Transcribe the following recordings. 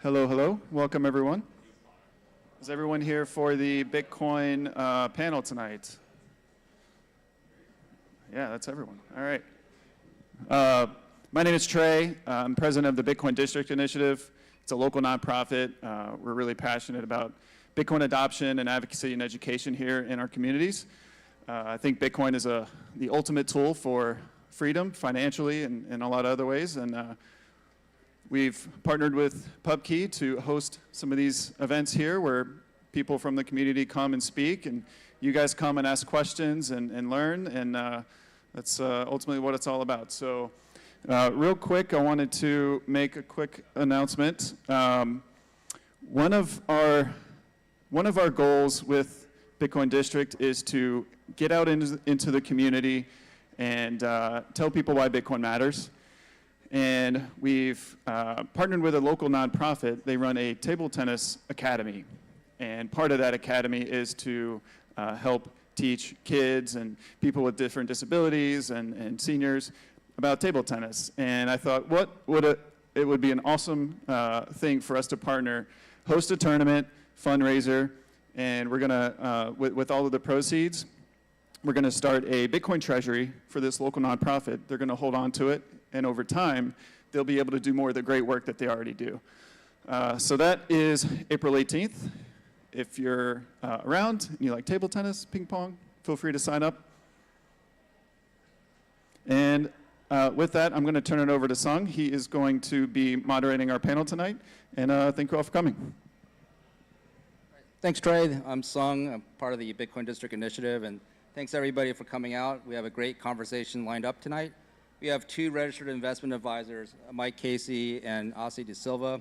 Hello, hello. Welcome, everyone. Is everyone here for the Bitcoin panel tonight? Yeah, that's everyone. All right. My name is Trey. I'm president of the Bitcoin District Initiative. It's a local nonprofit. We're really passionate about Bitcoin adoption and advocacy and education here in our communities. I think Bitcoin is the ultimate tool for freedom financially and in a lot of other ways. And we've partnered with PubKey to host some of these events here where people from the community come and speak, and you guys come and ask questions and learn, and that's ultimately what it's all about. So real quick, I wanted to make a quick announcement. One of our goals with Bitcoin District is to get out into the community and tell people why Bitcoin matters. And we've partnered with a local nonprofit. They run a table tennis academy. And part of that academy is to help teach kids and people with different disabilities and seniors about table tennis. And I thought, it would be an awesome thing for us to partner, host a tournament, fundraiser, and we're gonna, with all of the proceeds, we're gonna start a Bitcoin treasury for this local nonprofit. They're gonna hold on to it, and over time, they'll be able to do more of the great work that they already do. So that is April 18th. If you're around and you like table tennis, ping pong, feel free to sign up. And with that, I'm going to turn it over to Sung. He is going to be moderating our panel tonight. And thank you all for coming. Thanks, Trey. I'm Sung. I'm part of the Bitcoin District Initiative. And thanks, everybody, for coming out. We have a great conversation lined up tonight. We have two registered investment advisors, Mike Casey and Asi de Silva.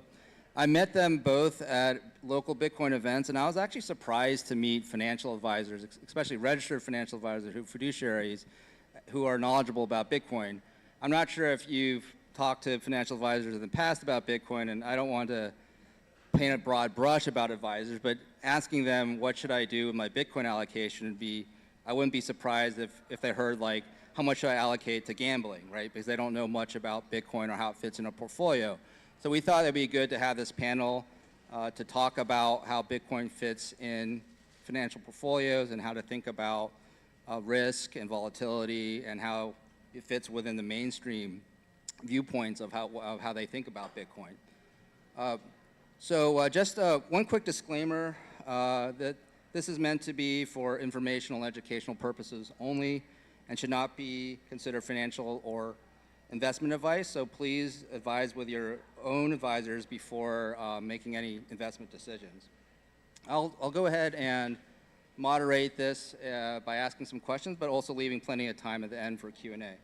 I met them both at local Bitcoin events, and I was actually surprised to meet financial advisors, especially registered financial advisors, fiduciaries, who are knowledgeable about Bitcoin. I'm not sure if you've talked to financial advisors in the past about Bitcoin, and I don't want to paint a broad brush about advisors, but asking them what should I do with my Bitcoin allocation would be, I wouldn't be surprised if they heard like, how much should I allocate to gambling, right? Because they don't know much about Bitcoin or how it fits in a portfolio. So we thought it'd be good to have this panel to talk about how Bitcoin fits in financial portfolios and how to think about risk and volatility and how it fits within the mainstream viewpoints of how they think about Bitcoin. So just one quick disclaimer that this is meant to be for informational and educational purposes only and should not be considered financial or investment advice, so please advise with your own advisors before making any investment decisions. I'll go ahead and moderate this by asking some questions, but also leaving plenty of time at the end for Q&A.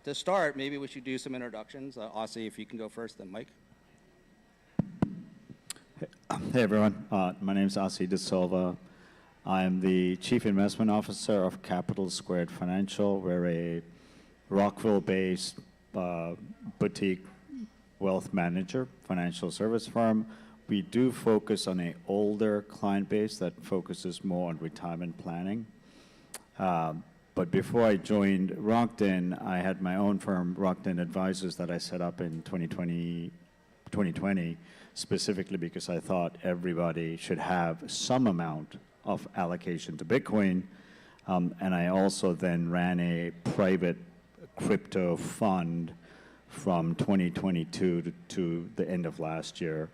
To start, maybe we should do some introductions. Asi, if you can go first, then Mike. Hey everyone, my name is Asi de Silva. I am the Chief Investment Officer of Capital Squared Financial. We're a Rockville-based boutique wealth manager, financial service firm. We do focus on an older client base that focuses more on retirement planning. But before I joined Rockton, I had my own firm, Rockton Advisors, that I set up in 2020, specifically because I thought everybody should have some amount of allocation to Bitcoin. And I also then ran a private crypto fund from 2022 to the end of last year.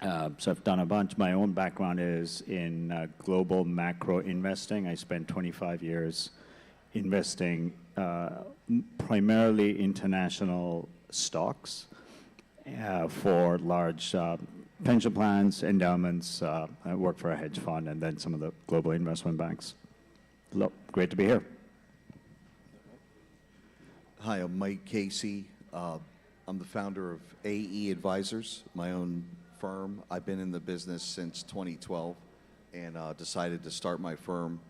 So I've done a bunch. My own background is in global macro investing. I spent 25 years investing primarily international stocks for large pension plans, endowments. I work for a hedge fund and then some of the global investment banks. Great to be here. Hi, I'm Mike Casey. I'm the founder of AE Advisors, my own firm. I've been in the business since 2012 and decided to start my firm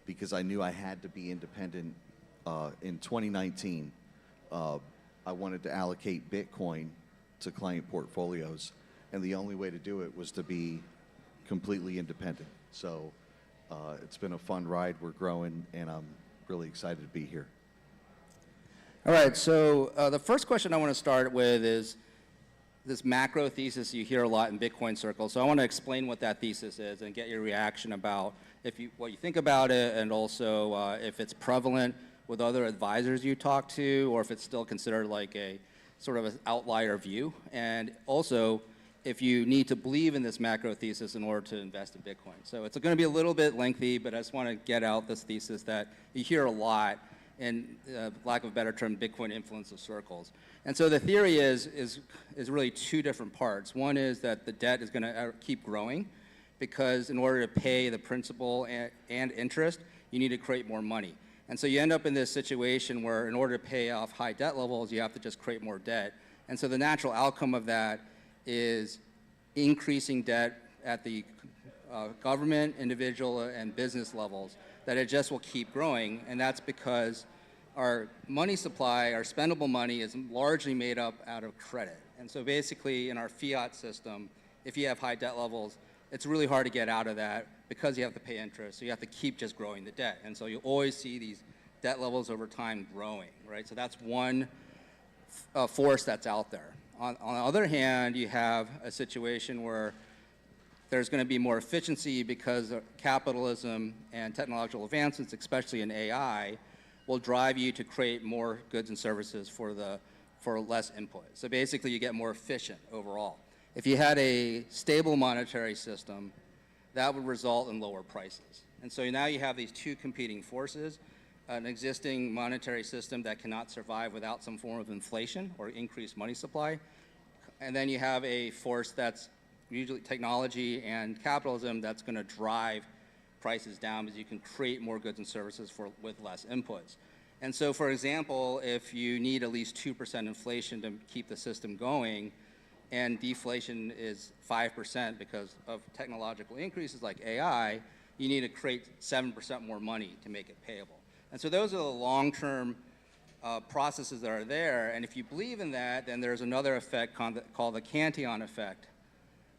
because I knew I had to be independent. In 2019, I wanted to allocate Bitcoin to client portfolios, and the only way to do it was to be completely independent. So it's been a fun ride. We're growing, and I'm really excited to be here. All right, so the first question I want to start with is, this macro thesis you hear a lot in Bitcoin circles. So I want to explain what that thesis is and get your reaction about what you think about it, and also if it's prevalent with other advisors you talk to, or if it's still considered like a sort of an outlier view. And also, if you need to believe in this macro thesis in order to invest in Bitcoin. So it's going to be a little bit lengthy, but I just want to get out this thesis that you hear a lot in, lack of a better term, Bitcoin influencer circles. And so the theory is really two different parts. One is that the debt is going to keep growing, because in order to pay the principal and interest, you need to create more money. And so you end up in this situation where in order to pay off high debt levels, you have to just create more debt. And so the natural outcome of that is increasing debt at the government, individual, and business levels, that it just will keep growing. And that's because our money supply, our spendable money, is largely made up out of credit. And so basically in our fiat system, if you have high debt levels, it's really hard to get out of that because you have to pay interest. So you have to keep just growing the debt. And so you always see these debt levels over time growing, right? So that's one force that's out there. On the other hand, you have a situation where there's going to be more efficiency because capitalism and technological advancements, especially in AI, will drive you to create more goods and services for less input. So basically, you get more efficient overall. If you had a stable monetary system, that would result in lower prices. And so now you have these two competing forces, an existing monetary system that cannot survive without some form of inflation or increased money supply. And then you have a force that's usually technology and capitalism that's going to drive prices down, because you can create more goods and services with less inputs. And so, for example, if you need at least 2% inflation to keep the system going, and deflation is 5% because of technological increases like AI, you need to create 7% more money to make it payable. And so those are the long-term processes that are there. And if you believe in that, then there's another effect called the Cantillon effect,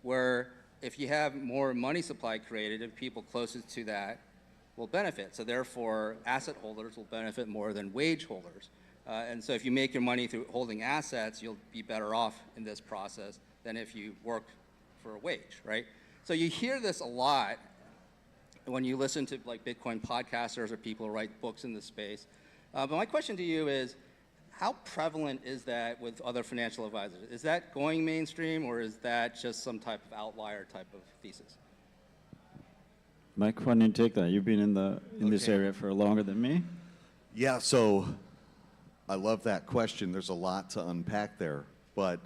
where if you have more money supply created, if people closest to that will benefit. So therefore, asset holders will benefit more than wage holders. And so if you make your money through holding assets, you'll be better off in this process than if you work for a wage, right? So you hear this a lot when you listen to like Bitcoin podcasters or people who write books in this space. But my question to you is, how prevalent is that with other financial advisors? Is that going mainstream, or is that just some type of outlier type of thesis? Mike, why don't you take that? You've been in this area for longer than me. Yeah, so I love that question. There's a lot to unpack there, but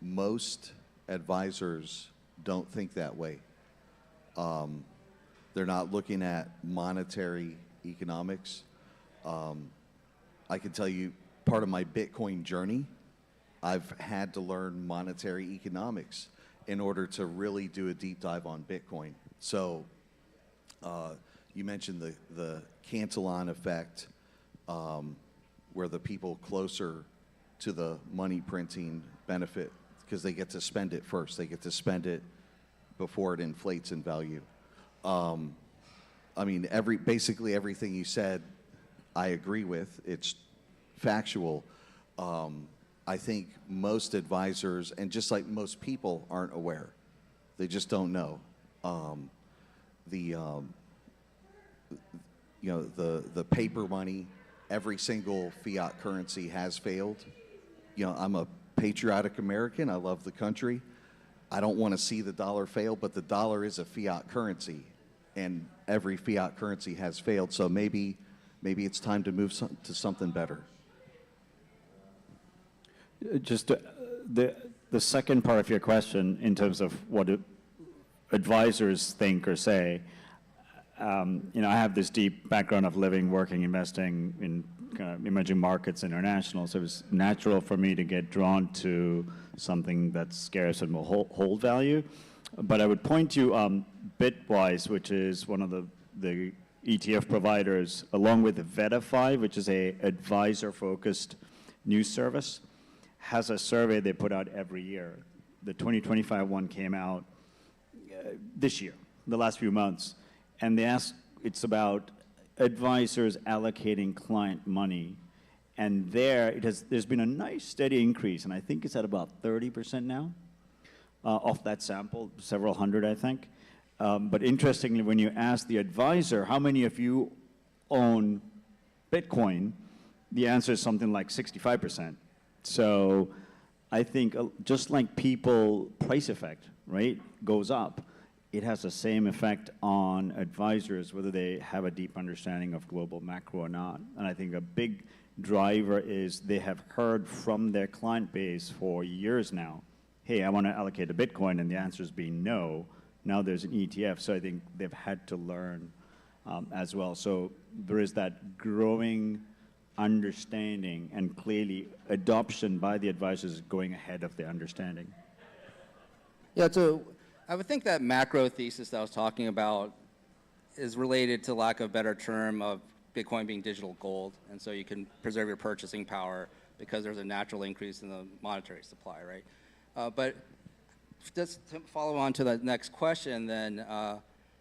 most advisors don't think that way. They're not looking at monetary economics. I can tell you, part of my Bitcoin journey, I've had to learn monetary economics in order to really do a deep dive on Bitcoin. So you mentioned the Cantillon effect, where the people closer to the money printing benefit because they get to spend it first. They get to spend it before it inflates in value. I mean, basically everything you said, I agree with. It's factual. I think most advisors, and just like most people, aren't aware. They just don't know. You know, the paper money, every single fiat currency has failed. You know, I'm a patriotic American. I love the country. I don't want to see the dollar fail, but the dollar is a fiat currency, and every fiat currency has failed. So maybe it's time to move to something better. Just the second part of your question, in terms of what advisors think or say, you know, I have this deep background of living, working, investing in kind of emerging markets, international, so it was natural for me to get drawn to something that's scarce and will hold value. But I would point to Bitwise, which is one of the ETF providers, along with Vetify, which is a advisor-focused news service, has a survey they put out every year. The 2025 one came out this year, the last few months, and they ask, it's about advisors allocating client money And there's been a nice steady increase, and I think it's at about 30% now of that sample, several hundred, I think. But interestingly, when you ask the advisor, how many of you own Bitcoin, the answer is something like 65%. So I think just like people price effect, right, goes up, it has the same effect on advisors, whether they have a deep understanding of global macro or not. And I think a big driver is they have heard from their client base for years now, hey, I want to allocate to Bitcoin, and the answer has been no. Now there's an ETF, so I think they've had to learn as well. So there is that growing understanding, and clearly adoption by the advisors going ahead of the understanding. Yeah, so I would think that macro thesis that I was talking about is related to lack of a better term of Bitcoin being digital gold, and so you can preserve your purchasing power because there's a natural increase in the monetary supply, right? But just to follow on to the next question then,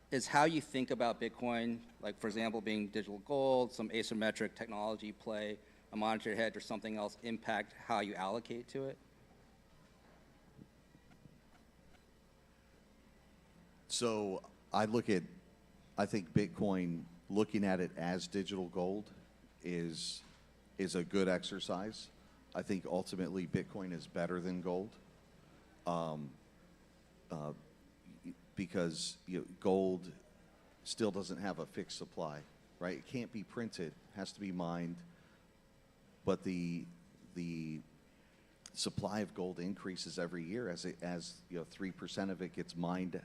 is how you think about Bitcoin, like for example, being digital gold, some asymmetric technology play, a monetary hedge or something else impact how you allocate to it? So I think Bitcoin, looking at it as digital gold is a good exercise. I think ultimately Bitcoin is better than gold. Because gold still doesn't have a fixed supply, right? It can't be printed, has to be mined, but the supply of gold increases every year as 3% of it gets mined,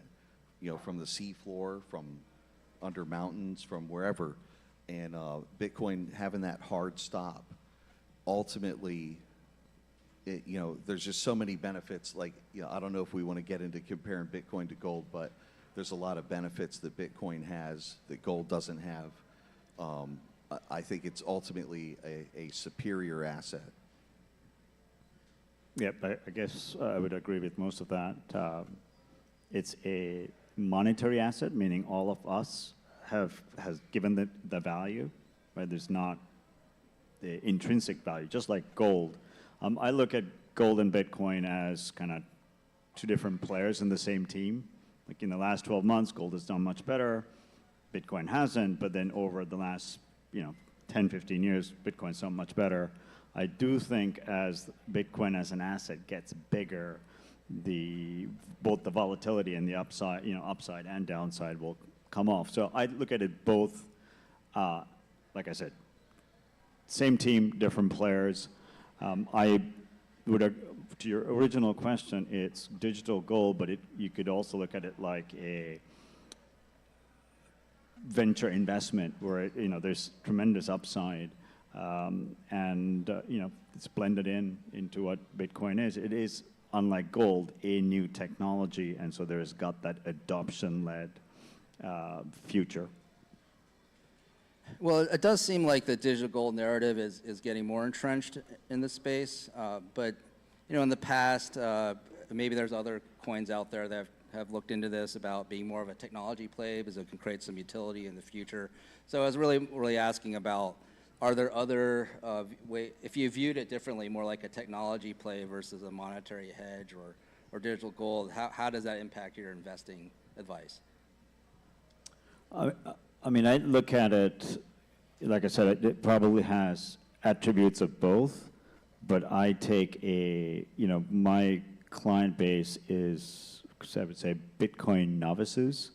from the seafloor, from under mountains, from wherever, and Bitcoin having that hard stop, ultimately. There's just so many benefits. Like, I don't know if we want to get into comparing Bitcoin to gold, but there's a lot of benefits that Bitcoin has that gold doesn't have. I think it's ultimately a superior asset. Yep, I guess I would agree with most of that. It's a monetary asset, meaning all of us has given the value, right? There's not the intrinsic value, just like gold. I look at gold and Bitcoin as kind of two different players in the same team. Like in the last 12 months, gold has done much better, Bitcoin hasn't, but then over the last 10, 15 years, Bitcoin's done much better. I do think as Bitcoin as an asset gets bigger, both the volatility and the upside, upside and downside will come off. So I look at it both, like I said, same team, different players. I would, to your original question, it's digital gold, but you could also look at it like a venture investment where there's tremendous upside, and it's blended into what Bitcoin is. It is, unlike gold, a new technology, and so there's got that adoption-led future. Well, it does seem like the digital gold narrative is getting more entrenched in the space, but in the past, maybe there's other coins out there that have looked into this about being more of a technology play because it can create some utility in the future. So I was really asking about, are there other if you viewed it differently, more like a technology play versus a monetary hedge or digital gold, how does that impact your investing advice? I mean, I look at it, like I said, it probably has attributes of both, but I take my client base is, I would say, Bitcoin novices,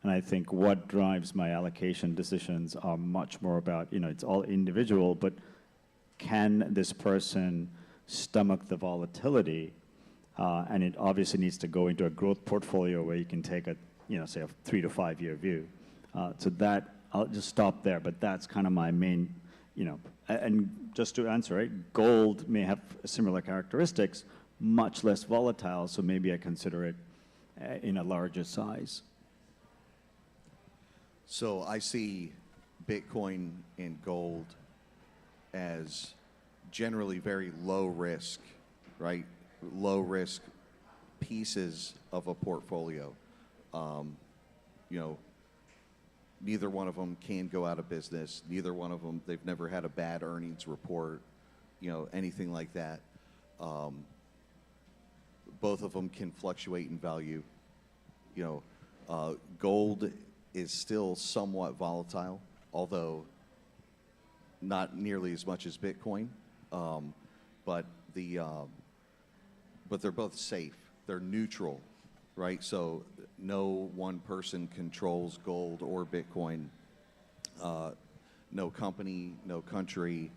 and I think what drives my allocation decisions are much more about, it's all individual, but can this person stomach the volatility? And it obviously needs to go into a growth portfolio where you can take a, say a 3 to 5 year view. So that, I'll just stop there, but that's kind of my main, and just to answer it, gold may have similar characteristics, much less volatile, so maybe I consider it in a larger size. So I see Bitcoin and gold as generally very low risk, right? Low risk pieces of a portfolio. Neither one of them can go out of business. Neither one of them, they've never had a bad earnings report. anything like that. Both of them can fluctuate in value. Gold is still somewhat volatile, although not nearly as much as Bitcoin. But they're both safe. They're neutral, right? So no one person controls gold or Bitcoin. No company, no country.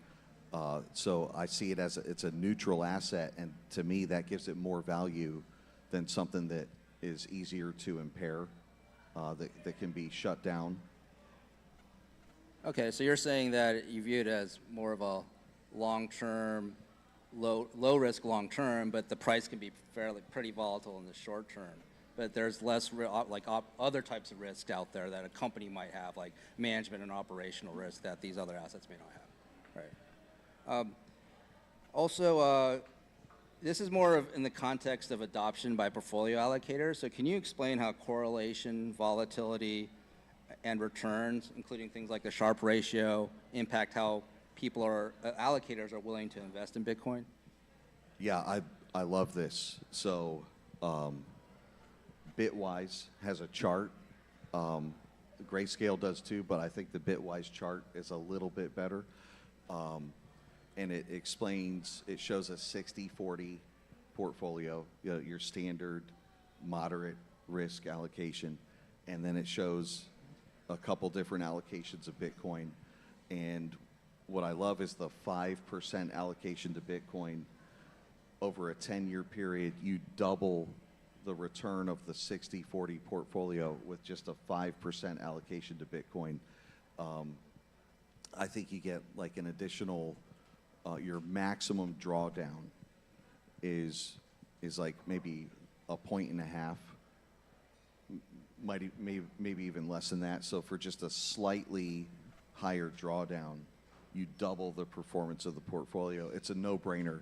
So I see it as it's a neutral asset, and to me that gives it more value than something that is easier to impair, that can be shut down. Okay, so you're saying that you view it as more of a long-term, low risk long-term, but the price can be pretty volatile in the short term. But there's less other types of risks out there that a company might have, like management and operational risk that these other assets may not have. Right. Also, this is more of in the context of adoption by portfolio allocators. So can you explain how correlation, volatility, and returns, including things like the Sharpe ratio, impact how allocators are willing to invest in Bitcoin? Yeah, I love this. So Bitwise has a chart. The Grayscale does too, but I think the Bitwise chart is a little bit better. And it shows a 60-40 portfolio, your standard moderate risk allocation. And then it shows a couple different allocations of Bitcoin. And what I love is the 5% allocation to Bitcoin. Over a 10-year period, you double the return of the 60-40 portfolio with just a 5% allocation to Bitcoin. I think you get like an additional, your maximum drawdown is like maybe 1.5 points, maybe even less than that. So for just a slightly higher drawdown, you double the performance of the portfolio. It's a no-brainer.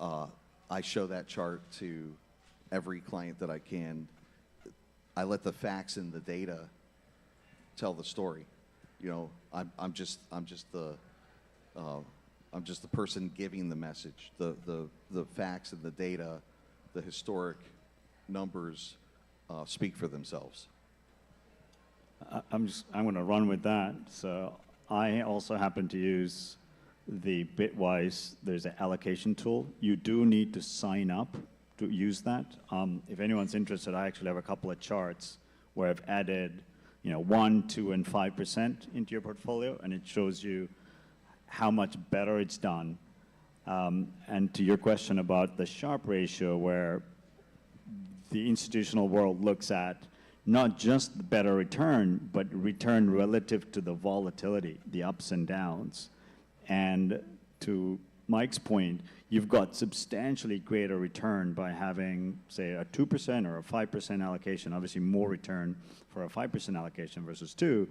I show that chart to every client that I can. I let the facts and the data tell the story. I'm just the person giving the message. The facts and the data, the historic numbers speak for themselves. I'm going to run with that. So I also happen to use the Bitwise. There's an allocation tool. You do need to sign up to use that. If anyone's interested, I actually have a couple of charts where I've added 1, 2, and 5% into your portfolio, and it shows you how much better it's done. And to your question about the Sharpe ratio, where the institutional world looks at not just the better return, but return relative to the volatility, the ups and downs. And to Mike's point, you've got substantially greater return by having, say, a 2% or a 5% allocation, obviously more return for a 5% allocation versus 2,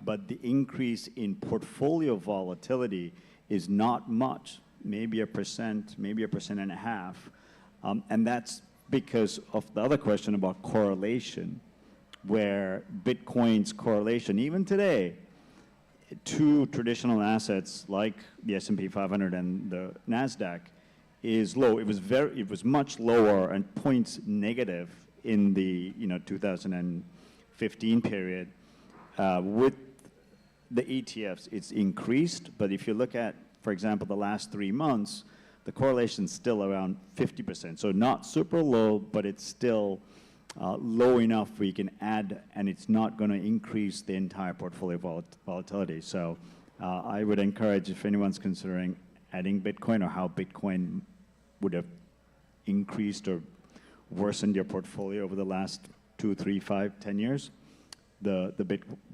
but the increase in portfolio volatility is not much, maybe 1%, maybe 1.5%. And that's because of the other question about correlation, where Bitcoin's correlation, even today, to traditional assets like the S&P 500 and the NASDAQ is low. It was much lower and points negative in the 2015 period. With the ETFs, it's increased, but if you look at, for example, the last 3 months, the correlation's still around 50%. So not super low, but it's still low enough where you can add, and it's not going to increase the entire portfolio volatility. So I would encourage, if anyone's considering adding Bitcoin or how Bitcoin would have increased or worsened your portfolio over the last 2, 3, 5, 10 years, the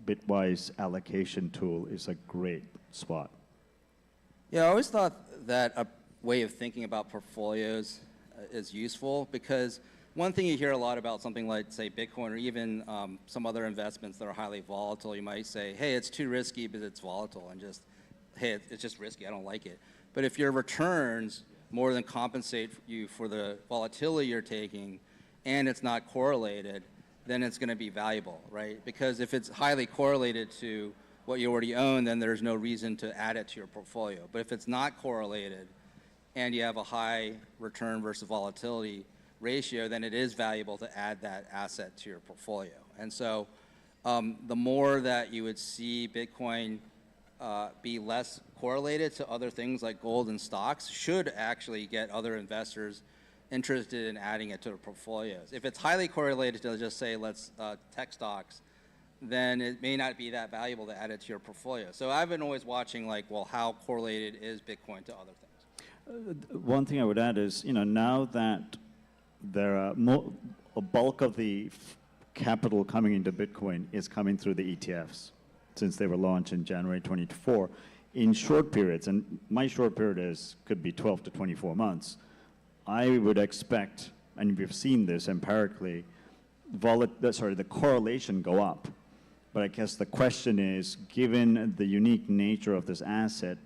Bitwise allocation tool is a great spot. Yeah, I always thought that a way of thinking about portfolios is useful, because one thing you hear a lot about something like, say, Bitcoin or even some other investments that are highly volatile, you might say, hey, it's too risky because it's volatile, and just, hey, it's just risky, I don't like it. But if your returns more than compensate you for the volatility you're taking, and it's not correlated, then it's going to be valuable, right? Because if it's highly correlated to what you already own, then there's no reason to add it to your portfolio. But if it's not correlated, and you have a high return versus volatility ratio, then it is valuable to add that asset to your portfolio. And so the more that you would see Bitcoin be less correlated to other things like gold and stocks should actually get other investors interested in adding it to their portfolios. If it's highly correlated to just say, let's tech stocks, then it may not be that valuable to add it to your portfolio. So I've been always watching like, well, how correlated is Bitcoin to other things? One thing I would add is, now that there are a bulk of the capital coming into Bitcoin is coming through the ETFs, since they were launched in January 2024, in short periods, and my short period could be 12 to 24 months, I would expect, and we've seen this empirically, the correlation go up. But I guess the question is, given the unique nature of this asset,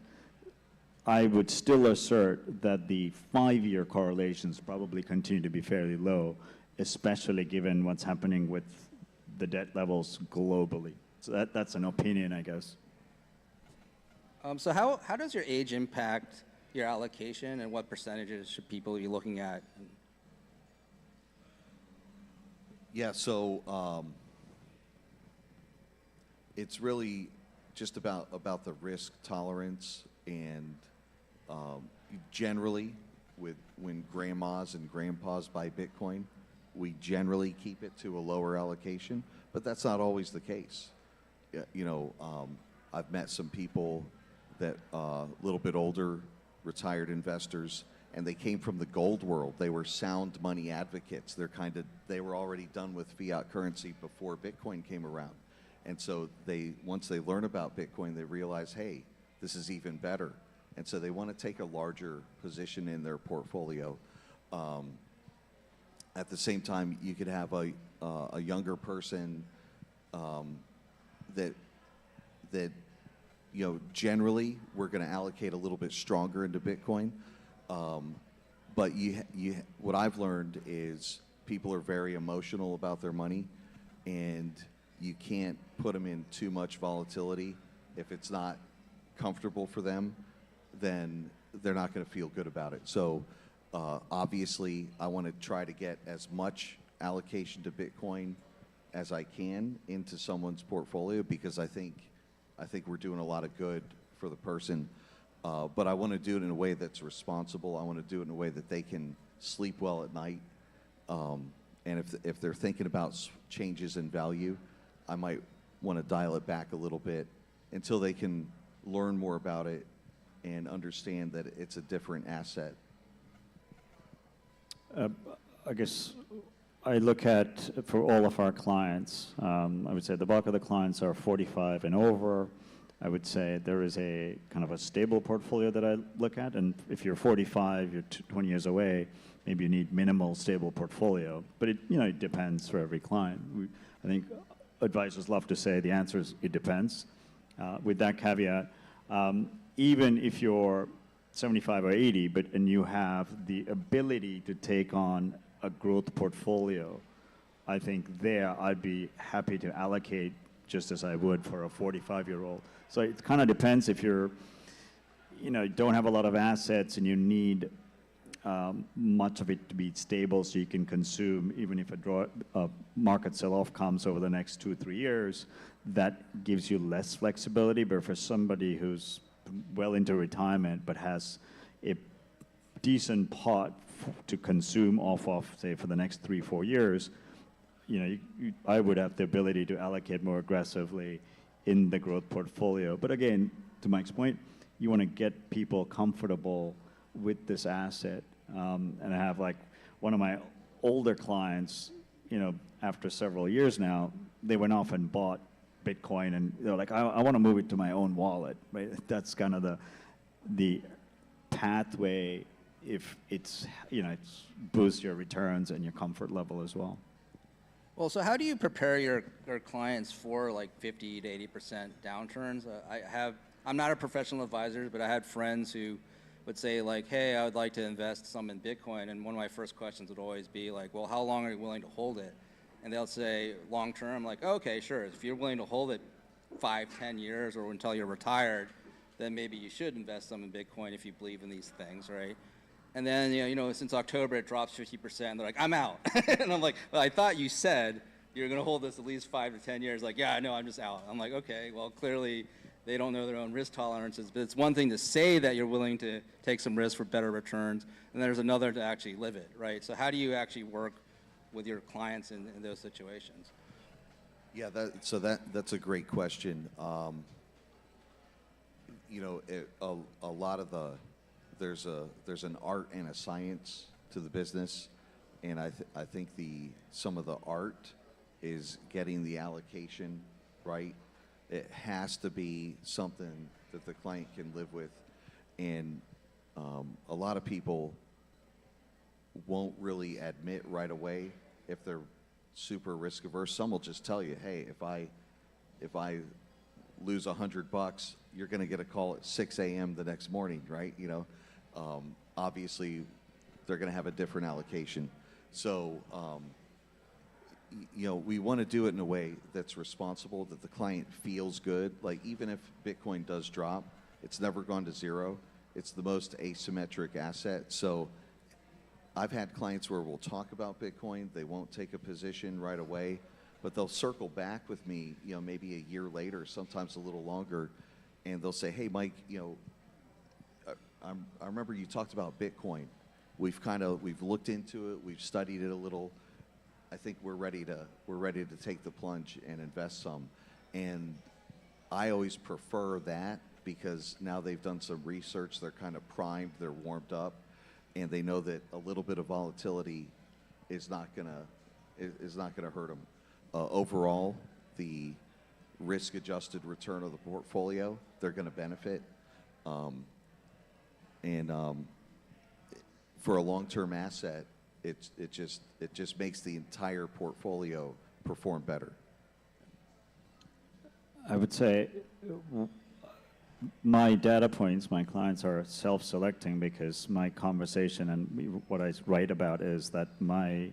I would still assert that the 5-year correlations probably continue to be fairly low, especially given what's happening with the debt levels globally. So that's an opinion, I guess. So how does your age impact your allocation, and what percentages should people be looking at? Yeah, so it's really just about the risk tolerance, and generally, when grandmas and grandpas buy Bitcoin, we generally keep it to a lower allocation, but that's not always the case. I've met some people that a little bit older, retired investors, and they came from the gold world. They were sound money advocates. They were already done with fiat currency before Bitcoin came around. And so once they learn about Bitcoin, they realize, hey, this is even better. And so they want to take a larger position in their portfolio. At the same time, you could have a younger person that generally we're going to allocate a little bit stronger into Bitcoin. But what I've learned is people are very emotional about their money, and you can't put them in too much volatility. If it's not comfortable for them, then they're not going to feel good about it. So obviously, I want to try to get as much allocation to Bitcoin as I can into someone's portfolio, because I think we're doing a lot of good for the person. But I want to do it in a way that's responsible. I want to do it in a way that they can sleep well at night. And if they're thinking about changes in value, I might want to dial it back a little bit until they can learn more about it and understand that it's a different asset. I guess I look at, for all of our clients, I would say the bulk of the clients are 45 and over. I would say there is a kind of a stable portfolio that I look at, and if you're 45, you're 20 years away, maybe you need minimal stable portfolio. But it depends for every client. I think advisors love to say the answer is it depends. With that caveat, even if you're 75 or 80, and you have the ability to take on a growth portfolio, I think I'd be happy to allocate just as I would for a 45-year-old. So it kind of depends if you're, don't have a lot of assets and you need much of it to be stable so you can consume, even if a market sell-off comes over the next 2-3 years, that gives you less flexibility. But for somebody who's well into retirement but has a decent pot to consume off of, say, for the next 3-4 years, I would have the ability to allocate more aggressively in the growth portfolio. But again, to Mike's point, you want to get people comfortable with this asset. And I have one of my older clients, after several years now, they went off and bought Bitcoin, and they're like, I want to move it to my own wallet. Right? That's kind of the pathway if it's boosts your returns and your comfort level as well. Well, so how do you prepare your clients for 50 to 80% downturns? I'm not a professional advisor, but I had friends who would say hey, I would like to invest some in Bitcoin, and one of my first questions would always be well, how long are you willing to hold it? And they'll say long term. Okay, sure. If you're willing to hold it 5-10 years or until you're retired, then maybe you should invest some in Bitcoin if you believe in these things, right? And then, since October, it drops 50%. They're like, I'm out. And I'm like, well, I thought you said you're going to hold this at least 5 to 10 years. Like, yeah, I know, I'm just out. I'm like, okay, well, clearly they don't know their own risk tolerances. But it's one thing to say that you're willing to take some risk for better returns, and there's another to actually live it, right? So how do you actually work with your clients in those situations? Yeah, that's a great question. A lot of there's an art and a science to the business, and I think some of the art is getting the allocation right. It has to be something that the client can live with, and a lot of people won't really admit right away if they're super risk averse. Some will just tell you, hey, if I lose $100, you're going to get a call at 6 a.m. the next morning, right? Obviously, they're going to have a different allocation. So, we want to do it in a way that's responsible, that the client feels good. Like, even if Bitcoin does drop, it's never gone to zero. It's the most asymmetric asset. So I've had clients where we'll talk about Bitcoin. They won't take a position right away, but they'll circle back with me, maybe a year later, sometimes a little longer, and they'll say, hey, Mike, I remember you talked about Bitcoin. We've looked into it. We've studied it a little. I think we're ready to take the plunge and invest some. And I always prefer that because now they've done some research. They're kind of primed. They're warmed up, and they know that a little bit of volatility is not gonna hurt them. Overall, the risk-adjusted return of the portfolio, they're going to benefit. For a long-term asset, it just makes the entire portfolio perform better. I would say my data points, my clients are self-selecting because my conversation and what I write about is that my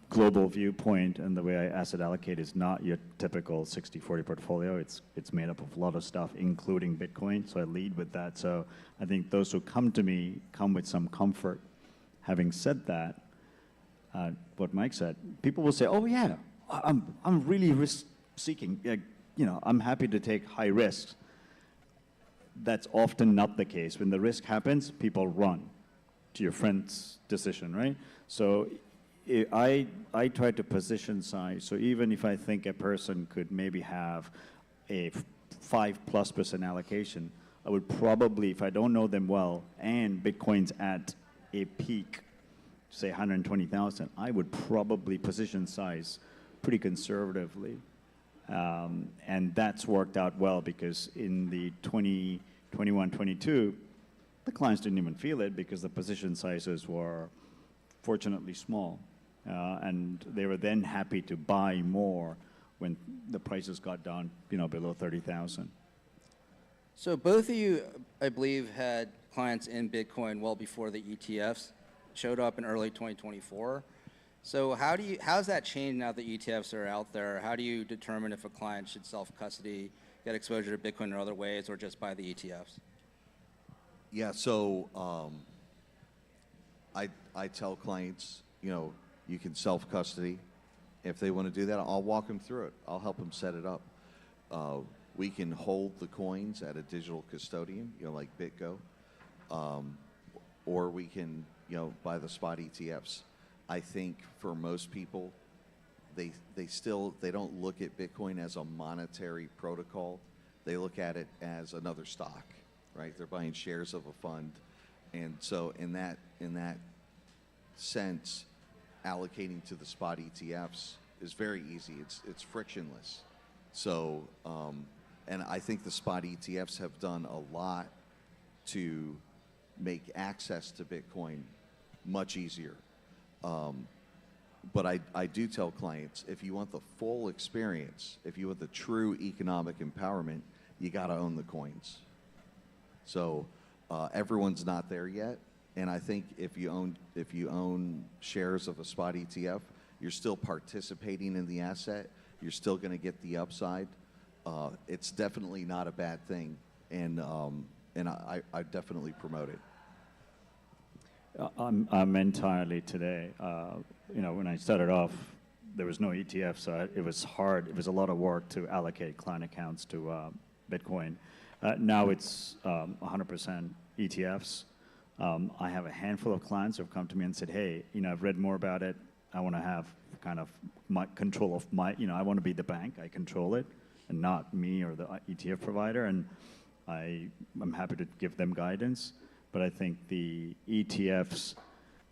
global viewpoint and the way I asset allocate is not your typical 60-40 portfolio. It's made up of a lot of stuff, including Bitcoin, so I lead with that. So I think those who come to me come with some comfort. Having said that, what Mike said, people will say, oh yeah, I'm really risk-seeking. I'm happy to take high risks. That's often not the case. When the risk happens, people run to your friend's decision, right? So I try to position size. So even if I think a person could maybe have a 5+% allocation, I would probably, if I don't know them well, and Bitcoin's at a peak, say 120,000, I would probably position size pretty conservatively. And that's worked out well because in the 2021-22, the clients didn't even feel it because the position sizes were fortunately small. And they were then happy to buy more when the prices got down, below 30,000. So both of you, I believe, had clients in Bitcoin well before the ETFs showed up in early 2024. So how's that changed now that ETFs are out there? How do you determine if a client should self-custody, get exposure to Bitcoin in other ways, or just buy the ETFs? Yeah, so I tell clients, you can self-custody. If they want to do that, I'll walk them through it. I'll help them set it up. We can hold the coins at a digital custodian, like BitGo, or we can, buy the spot ETFs. I think for most people, they don't look at Bitcoin as a monetary protocol. They look at it as another stock, right? They're buying shares of a fund, and so in that sense, allocating to the spot ETFs is very easy. It's frictionless. So, and I think the spot ETFs have done a lot to make access to Bitcoin much easier. But I do tell clients, if you want the full experience, if you want the true economic empowerment, you got to own the coins. So everyone's not there yet. And I think if you own shares of a spot ETF, you're still participating in the asset. You're still going to get the upside. It's definitely not a bad thing, and I definitely promote it. I'm entirely today. When I started off, there was no ETF, so it was hard. It was a lot of work to allocate client accounts to Bitcoin. Now it's 100% ETFs. I have a handful of clients who have come to me and said, hey, I've read more about it. I want to have kind of my control of I want to be the bank. I control it, and not me or the ETF provider. And I'm happy to give them guidance. But I think the ETFs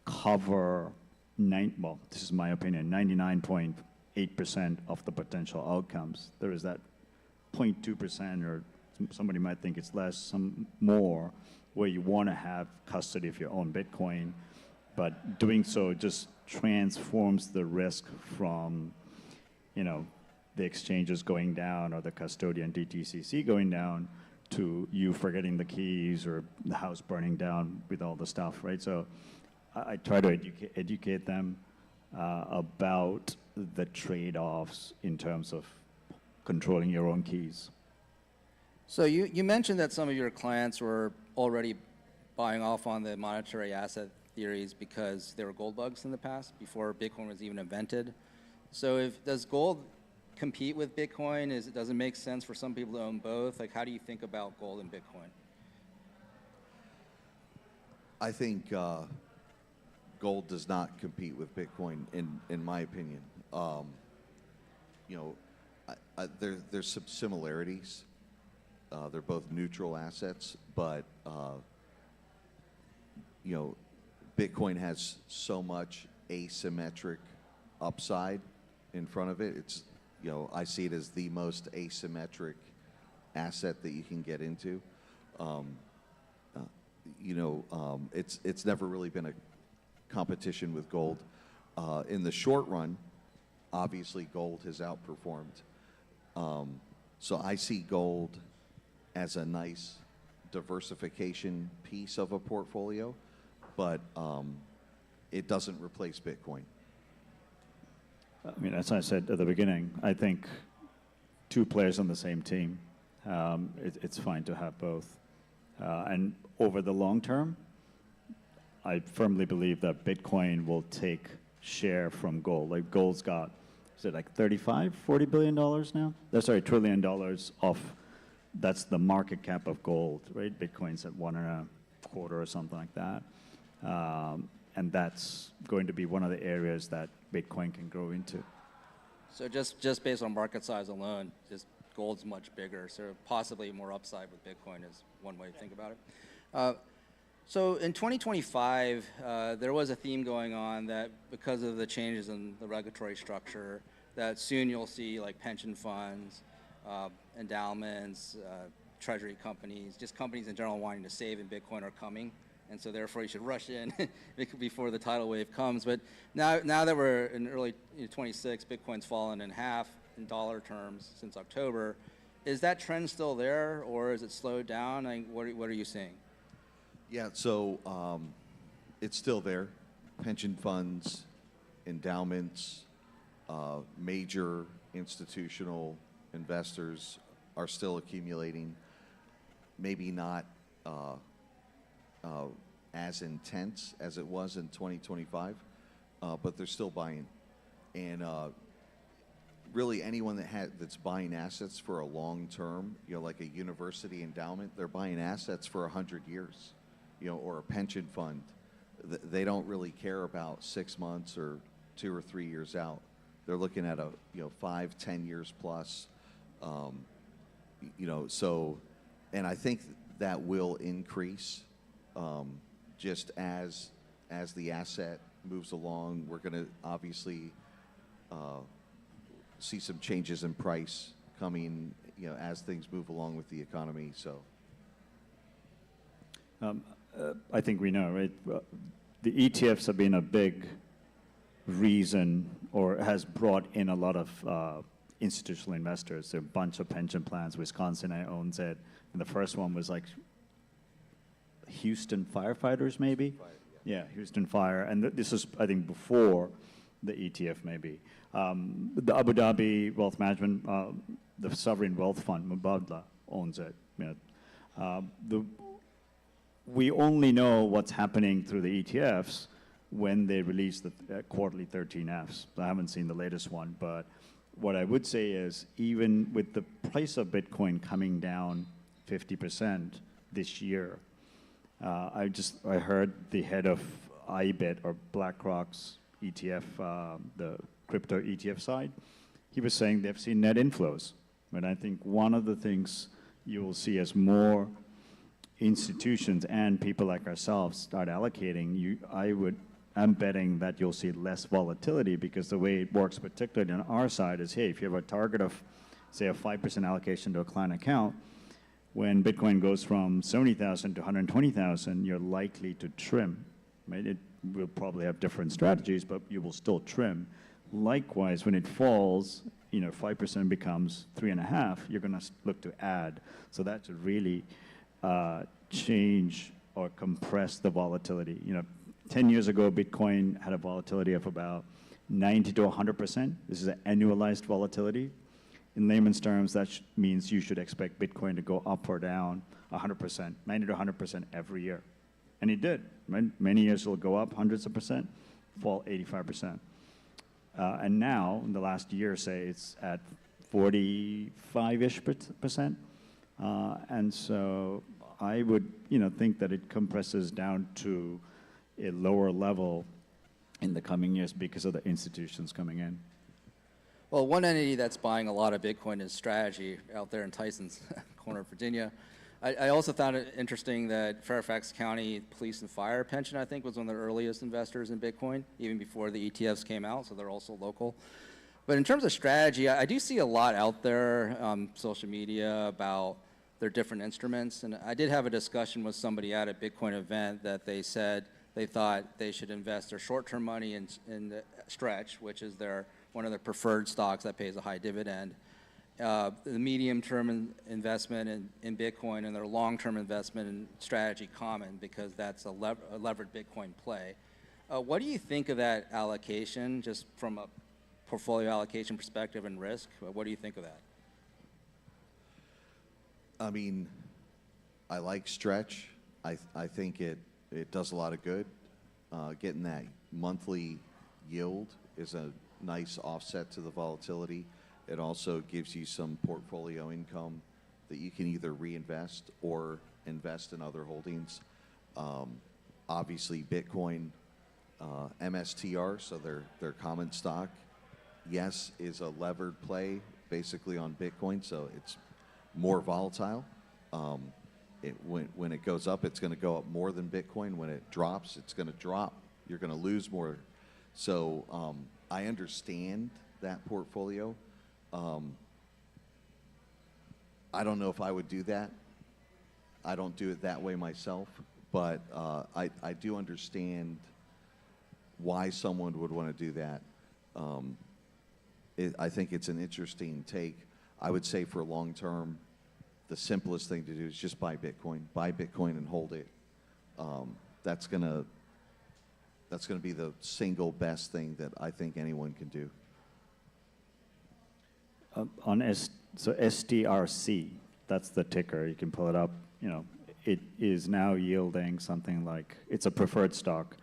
cover, this is my opinion, 99.8% of the potential outcomes. There is that 0.2%, or somebody might think it's less, some more, where you want to have custody of your own Bitcoin. But doing so just transforms the risk from, the exchanges going down or the custodian DTCC going down to you forgetting the keys or the house burning down with all the stuff, right? So I try to educate them about the trade-offs in terms of controlling your own keys. So you mentioned that some of your clients were already buying off on the monetary asset theories because they were gold bugs in the past, before Bitcoin was even invented. So does gold compete with Bitcoin? Does it make sense for some people to own both? Like, how do you think about gold and Bitcoin? I think gold does not compete with Bitcoin, in my opinion. There's some similarities. They're both neutral assets, but Bitcoin has so much asymmetric upside in front of it. It's, I see it as the most asymmetric asset that you can get into. It's never really been a competition with gold. In the short run, obviously gold has outperformed. So I see gold as a nice diversification piece of a portfolio, but it doesn't replace Bitcoin. As I said at the beginning, I think two players on the same team, it's fine to have both. And over the long term, I firmly believe that Bitcoin will take share from gold. Like gold's got, is it like $40 billion now? $1 trillion that's the market cap of gold, right? Bitcoin's at 1.25 or something like that. And that's going to be one of the areas that Bitcoin can grow into. So just based on market size alone, just gold's much bigger, so possibly more upside with Bitcoin is one way to think about it. So in 2025, there was a theme going on that because of the changes in the regulatory structure, that soon you'll see like pension funds, endowments, treasury companies, just companies in general wanting to save in Bitcoin are coming. And so therefore you should rush in before the tidal wave comes. But now that we're in early 26, Bitcoin's fallen in half in dollar terms since October. Is that trend still there, or is it slowed down? What are you seeing? Yeah, so it's still there. Pension funds, endowments, major institutional investors are still accumulating. Maybe not as intense as it was in 2025, but they're still buying. And really anyone that's buying assets for a long term, like a university endowment, they're buying assets for 100 years, or a pension fund. They don't really care about 6 months or 2 or 3 years out. They're looking at 5, 10 years plus. So, and I think that will increase just as the asset moves along. We're going to obviously see some changes in price coming, as things move along with the economy. So, I think we know, right? The ETFs have been a big reason, or has brought in a lot of institutional investors. There are a bunch of pension plans. Wisconsin owns it, and the first one was like Houston firefighters, maybe. Yeah, Houston Fire, and this is, I think, before the ETF, maybe. The Abu Dhabi Wealth Management, the Sovereign Wealth Fund, Mubadala, owns it. we only know what's happening through the ETFs when they release the quarterly 13Fs. I haven't seen the latest one, but what I would say is even with the price of Bitcoin coming down 50% this year, I heard the head of IBIT or BlackRock's ETF, the crypto ETF side, he was saying they've seen net inflows. And I think one of the things you will see as more institutions and people like ourselves start allocating, I'm betting that you'll see less volatility, because the way it works, particularly on our side, is, hey, if you have a target of, say, a 5% allocation to a client account, when Bitcoin goes from 70,000 to 120,000, you're likely to trim, right? It will probably have different strategies, but you will still trim. Likewise, when it falls, 5% becomes 3.5, you're going to look to add. So that should really change or compress the volatility. 10 years ago, Bitcoin had a volatility of about 90 to 100%. This is an annualized volatility. In layman's terms, that means you should expect Bitcoin to go up or down 100%, 90 to 100% every year. And it did. Right? Many years it'll go up hundreds of percent, fall 85%. And now, in the last year, say, it's at 45-ish percent. And so I would, think that it compresses down to a lower level in the coming years because of the institutions coming in. Well, one entity that's buying a lot of Bitcoin is Strategy out there in Tyson's corner of Virginia. I also found it interesting that Fairfax County Police and Fire Pension, I think, was one of the earliest investors in Bitcoin, even before the ETFs came out, so they're also local. But in terms of Strategy, I do see a lot out there on social media about their different instruments. And I did have a discussion with somebody at a Bitcoin event that they said they thought they should invest their short-term money in the Stretch, which is one of their preferred stocks that pays a high dividend. The medium-term investment in Bitcoin, and their long-term investment in Strategy Common, because that's a levered Bitcoin play. What do you think of that allocation, just from a portfolio allocation perspective and risk? What do you think of that? I mean, I like Stretch. I think it does a lot of good. Getting that monthly yield is a nice offset to the volatility. It also gives you some portfolio income that you can either reinvest or invest in other holdings. Obviously, Bitcoin, MSTR, so their common stock, yes, is a levered play basically on Bitcoin, so it's more volatile. When it goes up, it's going to go up more than Bitcoin. When it drops, it's going to drop. You're going to lose more. So I understand that portfolio. I don't know if I would do that. I don't do it that way myself, but I do understand why someone would want to do that. I think it's an interesting take. I would say for long term, the simplest thing to do is just buy Bitcoin. Buy Bitcoin and hold it. That's gonna be the single best thing that I think anyone can do. So STRC, that's the ticker. You can pull it up. It is now yielding something like, it's a preferred stock,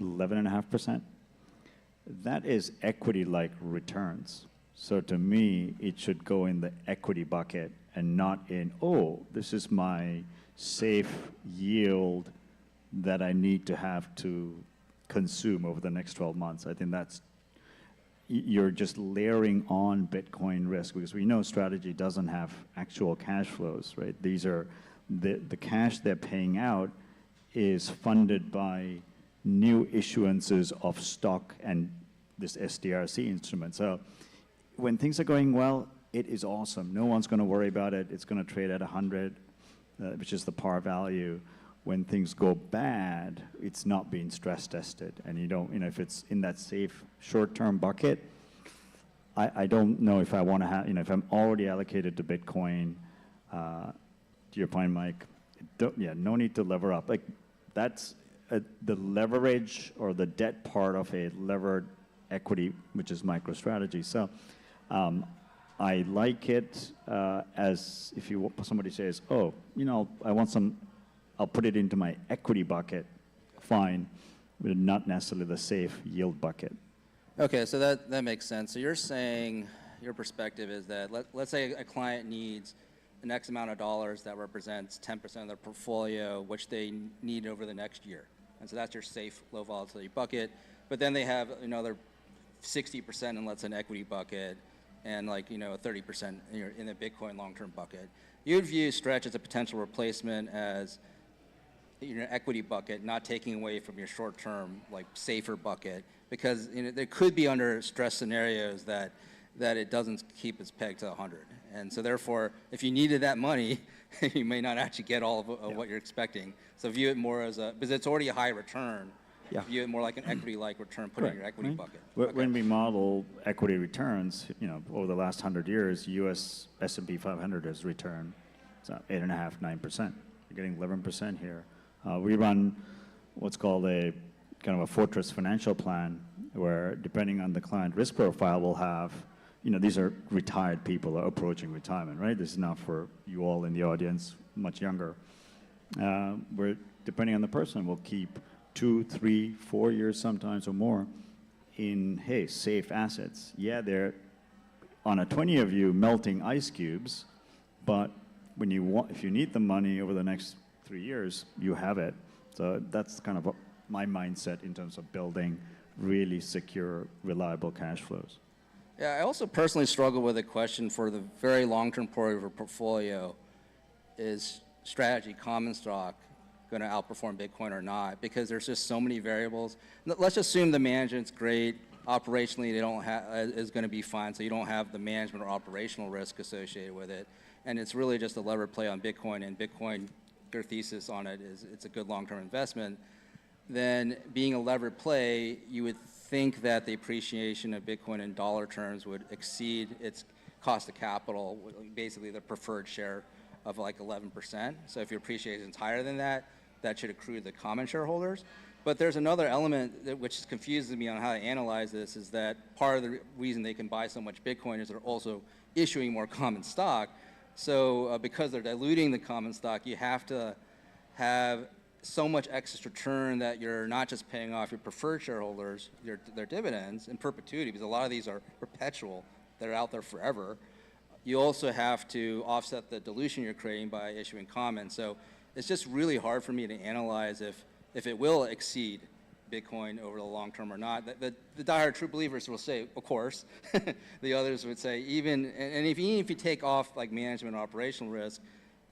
11.5%. That is equity-like returns. So to me, it should go in the equity bucket and not in, this is my safe yield that I need to have to consume over the next 12 months. I think you're just layering on Bitcoin risk, because we know Strategy doesn't have actual cash flows, right? These are, the cash they're paying out is funded by new issuances of stock and this STRC instrument. So when things are going well, it is awesome. No one's going to worry about it. It's going to trade at 100, which is the par value. When things go bad, it's not being stress tested. And if it's in that safe short-term bucket, I don't know if I want to have, if I'm already allocated to Bitcoin, to your point, Mike, no need to lever up. Like, that's the leverage or the debt part of a levered equity, which is MicroStrategy. So I like it as if somebody says, I want some I'll put it into my equity bucket, fine, but not necessarily the safe yield bucket. Okay, so that makes sense. So you're saying your perspective is that let's say a client needs an X amount of dollars that represents 10% of their portfolio, which they need over the next year. And so that's your safe low volatility bucket. But then they have another 60% in, let's say, an equity bucket, and like, 30% in the Bitcoin long-term bucket. You'd view Stretch as a potential replacement as your equity bucket, not taking away from your short-term, like, safer bucket, because there could be under stress scenarios that it doesn't keep its peg to 100. And so therefore, if you needed that money, you may not actually get all of what you're expecting. So view it more as because it's already a high return. Yeah. View it more like an equity-like return, put it in your equity Right. bucket. When we model equity returns, over the last 100 years, U.S. S&P 500 has returned 8.5%, 9%. You're getting 11% here. We run what's called a kind of a fortress financial plan, where depending on the client risk profile, we'll have, these are retired people approaching retirement, right? This is not for you all in the audience, much younger. Where depending on the person, we'll keep 2, 3, 4 years sometimes or more in, hey, safe assets. Yeah, they're on a 20-year view melting ice cubes, but if you need the money over the next 3 years, you have it. So that's kind of my mindset in terms of building really secure, reliable cash flows. Yeah, I also personally struggle with the question for the very long-term part of a portfolio, is strategy, common stock, going to outperform Bitcoin or not? Because there's just so many variables. Let's assume the management's great, operationally they don't is going to be fine, so you don't have the management or operational risk associated with it, and it's really just a lever play on Bitcoin, and Bitcoin, your thesis on it is it's a good long-term investment. Then being a levered play, you would think that the appreciation of Bitcoin in dollar terms would exceed its cost of capital, basically the preferred share of like 11%. So if your appreciation is higher than that, that should accrue to the common shareholders. But there's another element which confuses me on how to analyze this, is that part of the reason they can buy so much Bitcoin is they're also issuing more common stock. So because they're diluting the common stock, you have to have so much excess return that you're not just paying off your preferred shareholders, their dividends in perpetuity, because a lot of these are perpetual, they're out there forever. You also have to offset the dilution you're creating by issuing common. So it's just really hard for me to analyze if it will exceed Bitcoin over the long term or not. The diehard true believers will say, of course. The others would say, even if you take off like management and operational risk,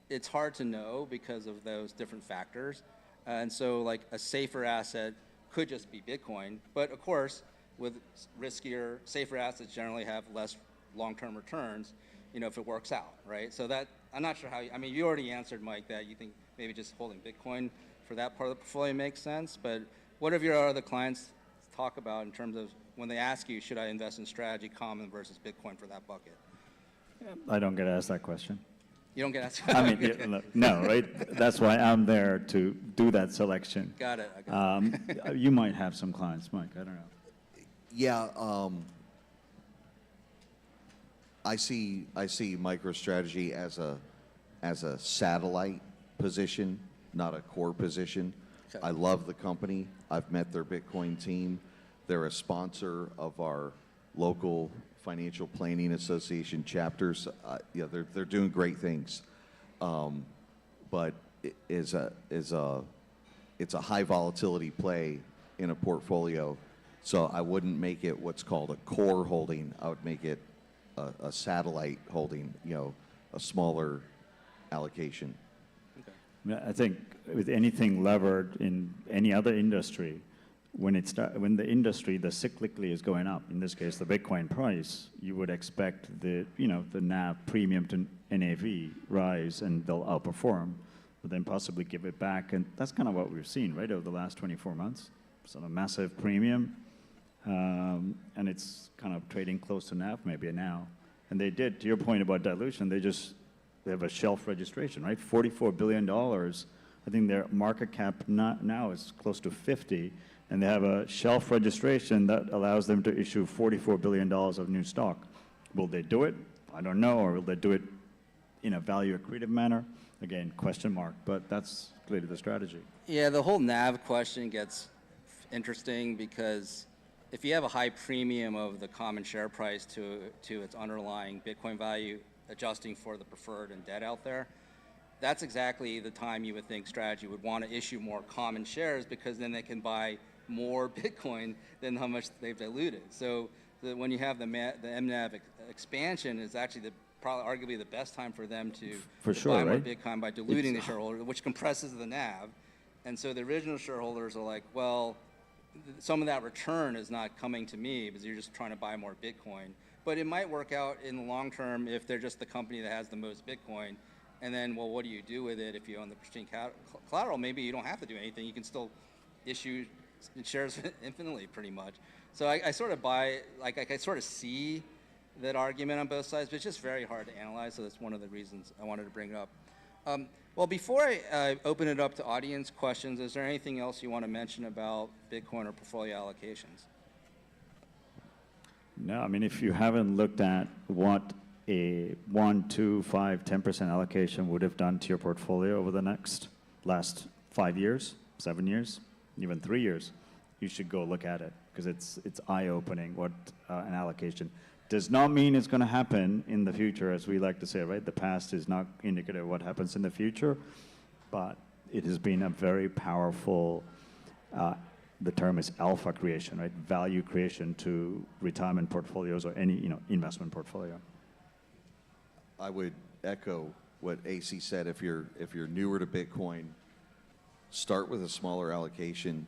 it's hard to know because of those different factors. And so like a safer asset could just be Bitcoin. But of course, with riskier, safer assets generally have less long-term returns, if it works out, right? So that, I'm not sure how, you already answered, Mike, that you think maybe just holding Bitcoin for that part of the portfolio makes sense. But what have your other clients talk about in terms of when they ask you, should I invest in strategy, common versus Bitcoin for that bucket? I don't get asked that question. You don't get asked? No, right? That's why I'm there to do that selection. Got it. I got it. You might have some clients, Mike, I don't know. Yeah, I see MicroStrategy as a satellite position, not a core position. Okay. I love the company. I've met their Bitcoin team. They're a sponsor of our local Financial Planning Association chapters. Yeah, they're doing great things, but it's a high volatility play in a portfolio. So I wouldn't make it what's called a core holding. I would make it a satellite holding, a smaller allocation. Okay. I think with anything levered in any other industry, when the industry, the cyclically is going up, in this case the Bitcoin price, you would expect the NAV premium to NAV rise and they'll outperform, but then possibly give it back. And that's kind of what we've seen, right, over the last 24 months. Sort of massive premium, and it's kind of trading close to NAV maybe now. And they did, to your point about dilution, they have a shelf registration, right? $44 billion. I think their market cap now is close to 50, and they have a shelf registration that allows them to issue $44 billion of new stock. Will they do it? I don't know. Or will they do it in a value accretive manner? again, question mark, but that's clearly the strategy. Yeah, the whole NAV question gets interesting because if you have a high premium of the common share price to its underlying Bitcoin value, adjusting for the preferred and debt out there, that's exactly the time you would think strategy would want to issue more common shares, because then they can buy more Bitcoin than how much they've diluted. So when you have the MNAV expansion, is actually probably arguably the best time for them to buy more Bitcoin by diluting the shareholder, which compresses the NAV. And so the original shareholders are like, well, some of that return is not coming to me because you're just trying to buy more Bitcoin. But it might work out in the long term if they're just the company that has the most Bitcoin. And then, well, what do you do with it if you own the pristine collateral? Maybe you don't have to do anything. You can still issue shares infinitely, pretty much. So I sort of I sort of see that argument on both sides, but it's just very hard to analyze. So that's one of the reasons I wanted to bring it up. Well, before I open it up to audience questions, is there anything else you want to mention about Bitcoin or portfolio allocations? No, I mean, if you haven't looked at what a 1, 2, 5, 10% allocation would have done to your portfolio over the last 5 years, 7 years, even 3 years, you should go look at it, because it's eye-opening what an allocation does not mean it's going to happen in the future, as we like to say, right? The past is not indicative of what happens in the future, but it has been a very powerful, the term is alpha creation, right? Value creation to retirement portfolios or any investment portfolio. I would echo what AC said. If you're newer to Bitcoin, start with a smaller allocation.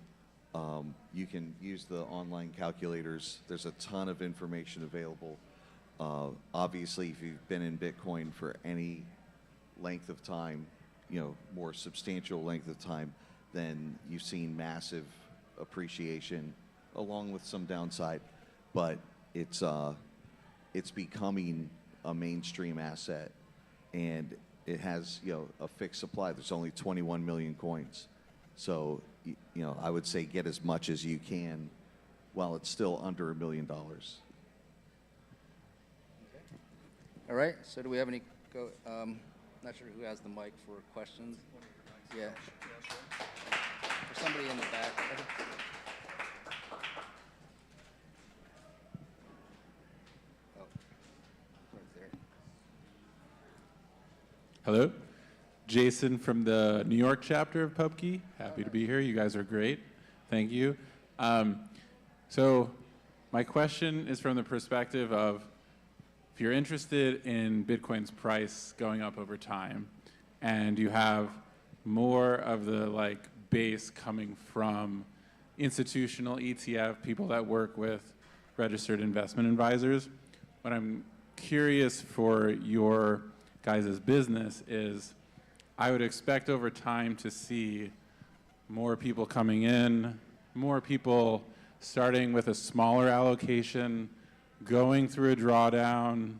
You can use the online calculators. There's a ton of information available. Obviously, if you've been in Bitcoin for any length of time, more substantial length of time, then you've seen massive appreciation along with some downside. But it's becoming a mainstream asset, and it has a fixed supply. There's only 21 million coins. So I would say get as much as you can while it's still under $1 million. Okay. All right. So do we have any? Not sure who has the mic for questions. Yeah. For somebody in the back. Oh, right there. Hello, Jason from the New York chapter of PubKey. Happy to be here. You guys are great. Thank you. So my question is from the perspective of, if you're interested in Bitcoin's price going up over time, and you have more of the base coming from institutional ETF, people that work with registered investment advisors, what I'm curious for your guys' business is, I would expect over time to see more people coming in, more people starting with a smaller allocation, going through a drawdown,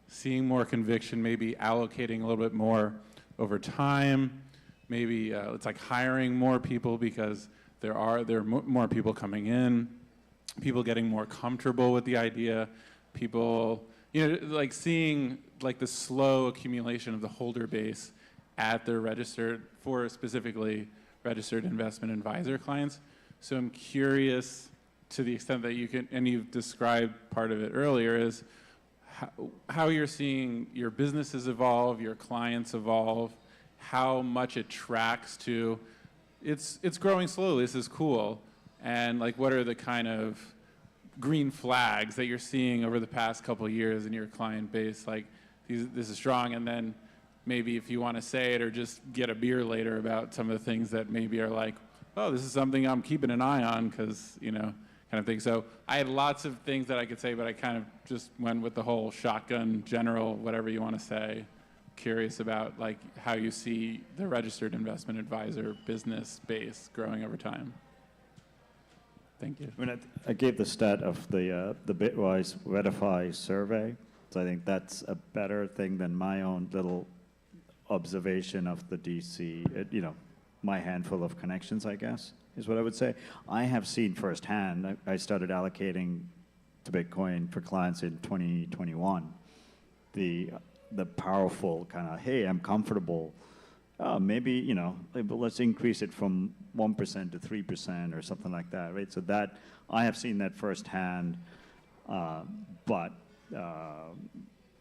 seeing more conviction, maybe allocating a little bit more over time. Maybe it's like hiring more people because there are more people coming in, people getting more comfortable with the idea, people seeing the slow accumulation of the holder base at their specifically registered investment advisor clients. So I'm curious, to the extent that you can, and you've described part of it earlier, is how you're seeing your businesses evolve, your clients evolve, how much it tracks to, it's growing slowly, this is cool, and what are the kind of green flags that you're seeing over the past couple of years in your client base, this is strong, and then maybe if you want to say it or just get a beer later about some of the things that maybe are oh, this is something I'm keeping an eye on because, kind of thing. So I had lots of things that I could say, but I kind of just went with the whole shotgun general, whatever you want to say. Curious about how you see the registered investment advisor business base growing over time. Thank you. I mean, I gave the stat of the Bitwise Redify survey, so I think that's a better thing than my own little observation of the DC, my handful of connections, I guess, is what I would say. I have seen firsthand, I started allocating to Bitcoin for clients in 2021, the powerful kind of, hey, I'm comfortable maybe, let's increase it from 1% to 3% or something like that, right? So that, I have seen that firsthand, but,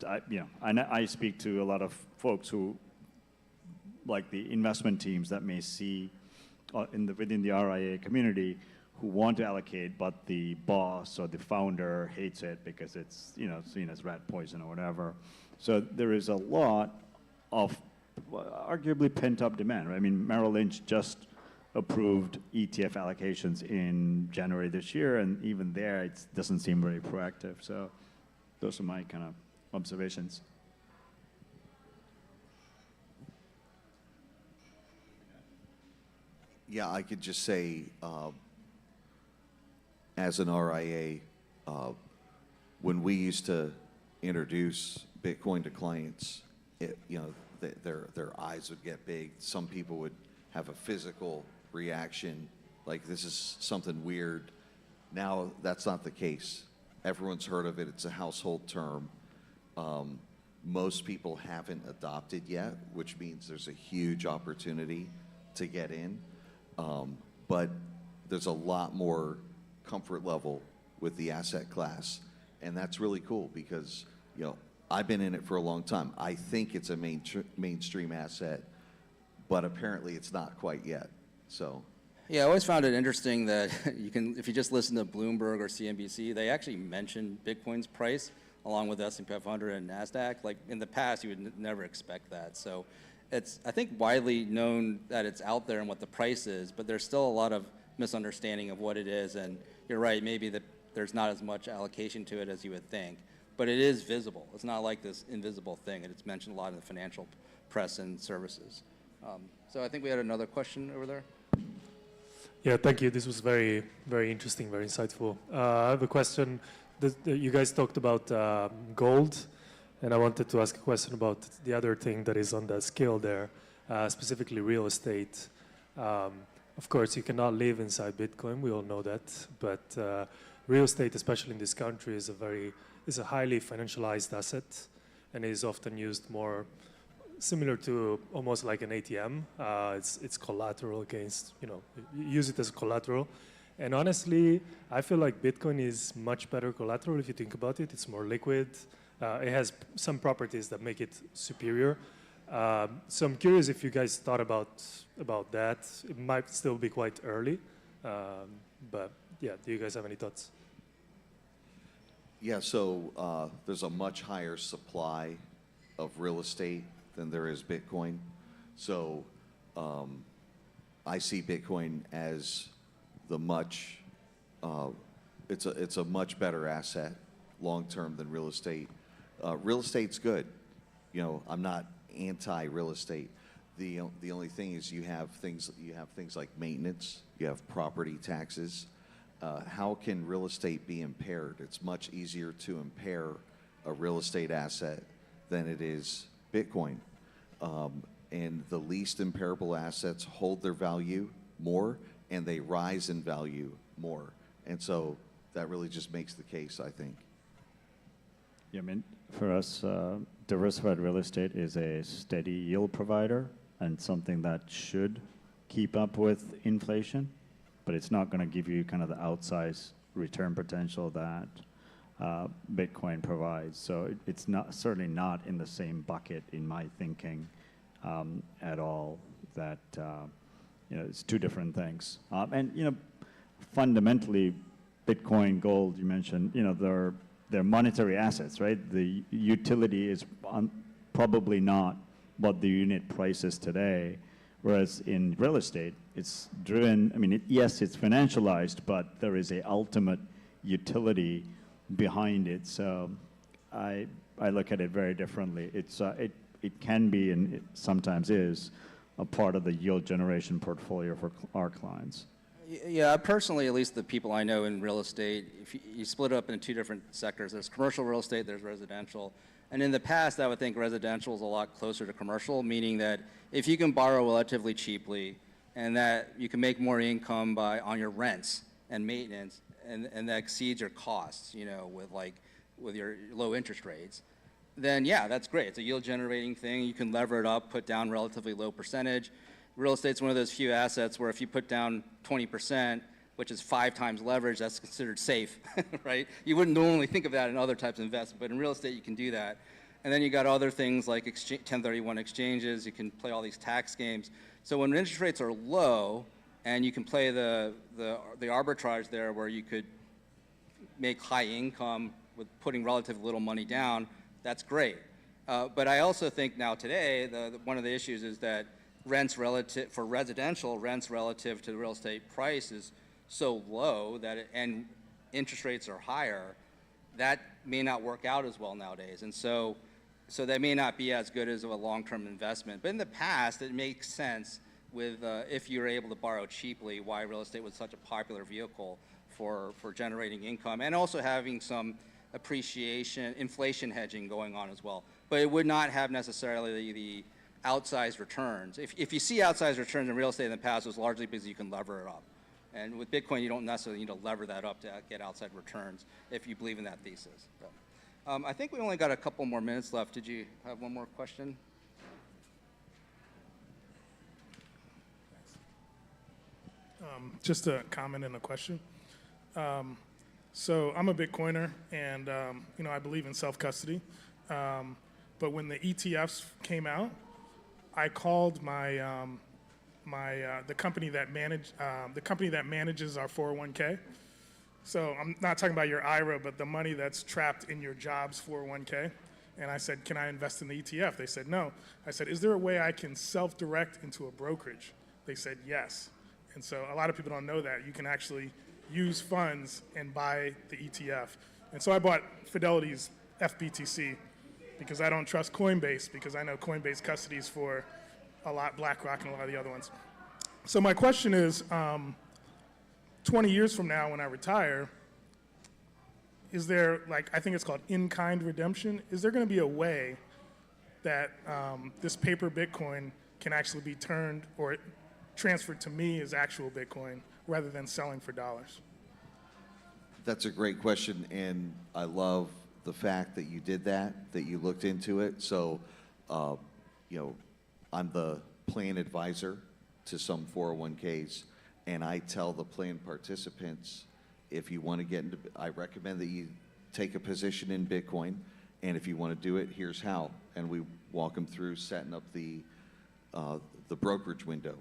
I speak to a lot of folks who, like the investment teams that may see within the RIA community who want to allocate, but the boss or the founder hates it because it's, seen as rat poison or whatever. So there is a lot of arguably pent-up demand, right? I mean, Merrill Lynch just approved ETF allocations in January this year, and even there, it doesn't seem very proactive. So those are my kind of observations. Yeah, I could just say, as an RIA, when we used to introduce Bitcoin to clients, their eyes would get big. Some people would have a physical reaction, like this is something weird. Now that's not the case. Everyone's heard of it. It's a household term. Most people haven't adopted yet, which means there's a huge opportunity to get in. But there's a lot more comfort level with the asset class, and that's really cool because, I've been in it for a long time. I think it's a mainstream asset, but apparently it's not quite yet. So, yeah, I always found it interesting that if you just listen to Bloomberg or CNBC, they actually mention Bitcoin's price along with S&P 500 and NASDAQ. Like in the past, you would never expect that. So it's, I think, widely known that it's out there and what the price is, but there's still a lot of misunderstanding of what it is. And you're right, maybe that there's not as much allocation to it as you would think. But it is visible. It's not like this invisible thing, and it's mentioned a lot in the financial press and services. So I think we had another question over there. Yeah, thank you. This was very, very interesting, very insightful. I have a question. You guys talked about gold, and I wanted to ask a question about the other thing that is on the scale there, specifically real estate. Of course, you cannot live inside Bitcoin. We all know that. But real estate, especially in this country, is a highly financialized asset and is often used more similar to almost like an ATM. It's collateral against, you use it as collateral. And honestly, I feel like Bitcoin is much better collateral if you think about it. It's more liquid. It has some properties that make it superior. So I'm curious if you guys thought about that. It might still be quite early, but yeah, do you guys have any thoughts? yeah, so there's a much higher supply of real estate than there is Bitcoin. So I see Bitcoin as it's a much better asset long term than real estate. Real estate's good. I'm not anti-real estate. The only thing is you have things like maintenance, you have property taxes. How can real estate be impaired? It's much easier to impair a real estate asset than it is Bitcoin. And the least impairable assets hold their value more and they rise in value more. And so that really just makes the case, I think. Yeah, I mean, for us, diversified real estate is a steady yield provider and something that should keep up with inflation, but it's not going to give you kind of the outsized return potential that Bitcoin provides. So it's certainly not in the same bucket in my thinking at all. That it's two different things. And fundamentally, Bitcoin, gold, you mentioned, they're monetary assets, right? The utility is probably not what the unit price is today, whereas in real estate, it's driven, yes, it's financialized, but there is a ultimate utility behind it. So I look at it very differently. It can be, and it sometimes is, a part of the yield generation portfolio for our clients. Yeah, personally, at least the people I know in real estate, if you split it up into two different sectors. There's commercial real estate, there's residential. And in the past, I would think residential is a lot closer to commercial, meaning that if you can borrow relatively cheaply and that you can make more income on your rents and maintenance, and that exceeds your costs, with your low interest rates, then yeah, that's great. It's a yield generating thing. You can lever it up, put down relatively low percentage. Real estate's one of those few assets where if you put down 20%, which is 5 times leverage, that's considered safe, right? You wouldn't normally think of that in other types of investment, but in real estate you can do that. And then you got other things like 1031 exchanges. You can play all these tax games. So when interest rates are low, and you can play the arbitrage there where you could make high income with putting relatively little money down, that's great. But I also think now today, one of the issues is that rents relative, for residential, rents relative to the real estate price is so low that, and interest rates are higher, that may not work out as well nowadays. And so that may not be as good as a long-term investment. But in the past, it makes sense with, if you're able to borrow cheaply, why real estate was such a popular vehicle for generating income and also having some appreciation, inflation hedging going on as well. But it would not have necessarily the outsized returns. If you see outsized returns in real estate in the past, it was largely because you can lever it up. And with Bitcoin, you don't necessarily need to lever that up to get outside returns if you believe in that thesis. So, I think we only got a couple more minutes left. Did you have one more question? Just a comment and a question. So I'm a Bitcoiner, and you know, I believe in self-custody. But when the ETFs came out, I called my the company that manages our 401k. So I'm not talking about your IRA, but the money that's trapped in your job's 401k. And I said, can I invest in the ETF? They said, no. I said, is there a way I can self-direct into a brokerage? They said, yes. And so a lot of people don't know that. You can actually use funds and buy the ETF. And so I bought Fidelity's FBTC because I don't trust Coinbase, because I know Coinbase custodies for a lot, BlackRock and a lot of the other ones. So my question is, 20 years from now when I retire, is there, like, I think it's called in-kind redemption. Is there going to be a way that this paper Bitcoin can actually be turned or transferred to me as actual Bitcoin rather than selling for dollars? That's a great question, and I love the fact that you did that you looked into it. So, you know, I'm the plan advisor to some 401ks, and I tell the plan participants, if you want to get into, I recommend that you take a position in Bitcoin, and if you want to do it, here's how. And we walk them through setting up the brokerage window.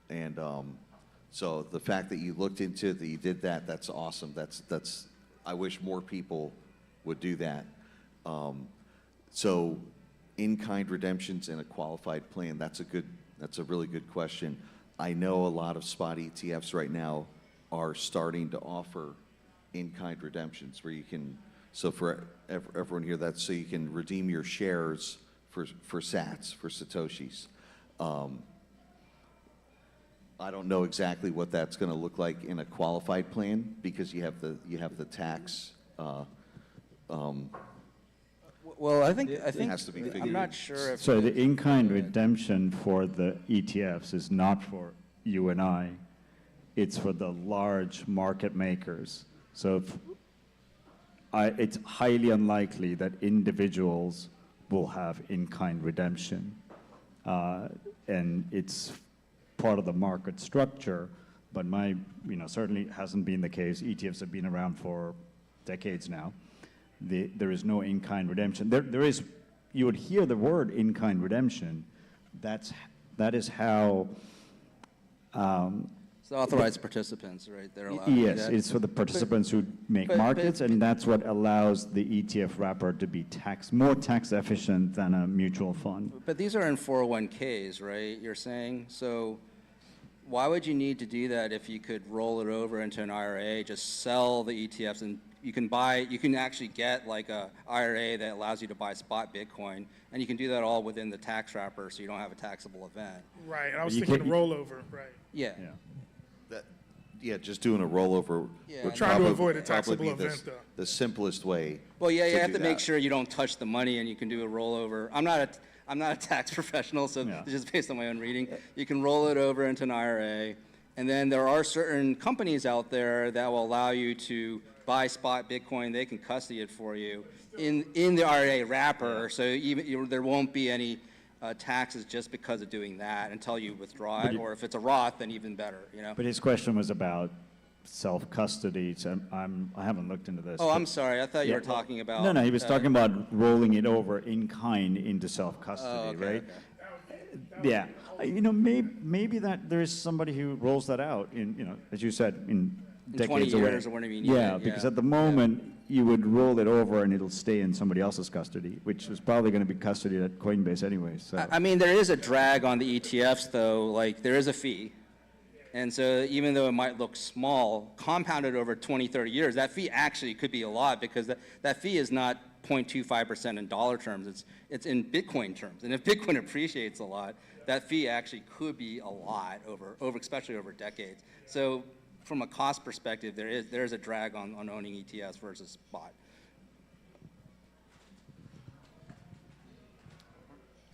And so the fact that you looked into it, that you did that, that's awesome. That's I wish more people would do that. So in-kind redemptions in a qualified plan, that's a really good question. I know a lot of spot ETFs right now are starting to offer in-kind redemptions where you can, so for everyone here, that's so you can redeem your shares for sats, for Satoshis. I don't know exactly what that's going to look like in a qualified plan because you have the tax. Well, I think has to be I'm figured. not sure if So the in-kind redemption for the ETFs is not for you and I. It's for the large market makers. So it's highly unlikely that individuals will have in-kind redemption. And it's part of the market structure, but certainly hasn't been the case. ETFs have been around for decades now. There is no in-kind redemption. There is, you would hear the word in-kind redemption. That is how. it's the authorized participants, right? They're allowed to do Yes, that. it's for the participants who make but- markets, and that's what allows the ETF wrapper to be more tax efficient than a mutual fund. But these are in 401ks, right? You're saying? So why would you need to do that if you could roll it over into an IRA, just sell the ETFs, and you can actually get like a IRA that allows you to buy spot Bitcoin, and you can do that all within the tax wrapper so you don't have a taxable event. Right, I was You thinking can't- rollover, right. Yeah. Yeah, just doing a rollover. Yeah. would Trying to probably- avoid a probably taxable be event, though. the simplest way. Well, yeah, you have do to make that. sure you don't touch the money, and you can do a rollover. I'm not a tax professional, so Yeah. this is based on my own reading. You can roll it over into an IRA, and then there are certain companies out there that will allow you to buy spot Bitcoin, they can custody it for you in the RA wrapper, so there won't be any taxes just because of doing that until you withdraw it, or if it's a Roth, then even better, you know? But his question was about self-custody, so I haven't looked into this. Oh, I'm sorry, I thought you were Yeah, well, talking about... No, he was talking about rolling it over in kind into self-custody, Oh, okay, right? okay. Yeah, maybe that there is somebody who rolls that out in, as you said, in decades 20 away. years or whenever you need it, Yeah, because at the moment, you would roll it over and it'll stay in somebody else's custody, which is probably going to be custodied at Coinbase anyway, so. I mean, there is a drag on the ETFs, though. Like, there is a fee. And so even though it might look small, compounded over 20, 30 years, that fee actually could be a lot, because that fee is not 0.25% in dollar terms. It's in Bitcoin terms. And if Bitcoin appreciates a lot, that fee actually could be a lot especially over decades. So from a cost perspective, there is a drag on owning ETFs versus spot.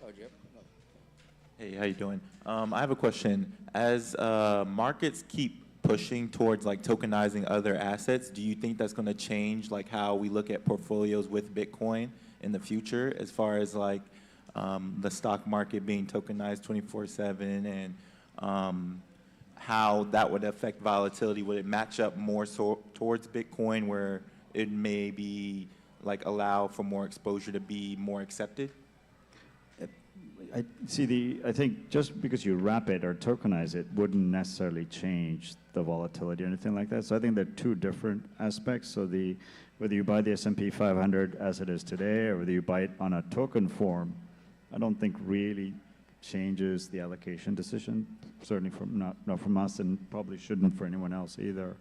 Oh, Jim? Hey, how you doing? I have a question. As markets keep pushing towards like tokenizing other assets, do you think that's going to change like how we look at portfolios with Bitcoin in the future, as far as like the stock market being tokenized 24/7, and how that would affect volatility? Would it match up more towards Bitcoin, where it may be like allow for more exposure to be more accepted? I think just because you wrap it or tokenize it wouldn't necessarily change the volatility or anything like that. So I think they're two different aspects. So whether you buy the S&P 500 as it is today, or whether you buy it on a token form, I don't think really changes the allocation decision. Certainly not from us, and probably shouldn't for anyone else either.